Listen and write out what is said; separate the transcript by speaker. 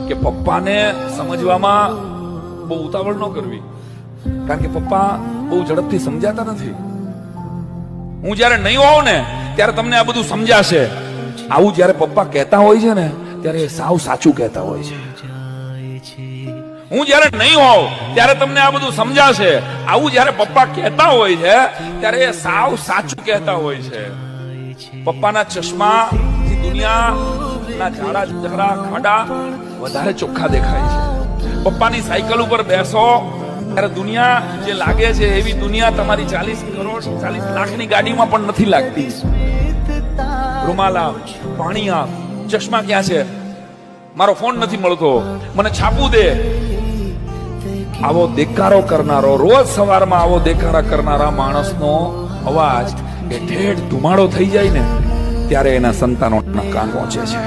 Speaker 1: કે પપ્પાને સમજવામાં બહુ ઉતાવળ ન કરવી, કારણ કે પપ્પા બહુ ઝડપથી સમજાતા નથી. હું જયારે નહીં હોઉં ને ત્યારે તમને આ બધું સમજાશે. આવું જયારે પપ્પા કહેતા હોય છે ને ત્યારે એ સાવ સાચું કહેતા હોય છે. હું જયારે નહીં હોઉં ત્યારે તમને આ બધું સમજાશે. આવું જયારે પપ્પા કહેતા હોય છે ત્યારે એ સાવ સાચું કહેતા હોય છે. પપ્પાના ચશ્મા થી દુનિયાના ઝાડા ઝઘડા ખાડા વધારે ચોખ્ખા દેખાય છે. પપ્પાની સાયકલ ઉપર બેસો ત્યારે દુનિયા જે લાગે છે એવી દુનિયા તમારી 40 કરોડ 40 લાખની ગાડીમાં પણ નથી લાગતી. રૂમાલ આપ, પાણી આપ, ચશ્મા ક્યાં છે, મારો ફોન નથી મળતો, મને છાપું દે. આવો દેકારો કરનારો, રોજ સવારમાં આવો દેકારા કરનારા માણસનો અવાજ એ ઠેઠ ધુમાડો થઈ જાય ને ત્યારે એના સંતાનોના કાન પહોંચે છે.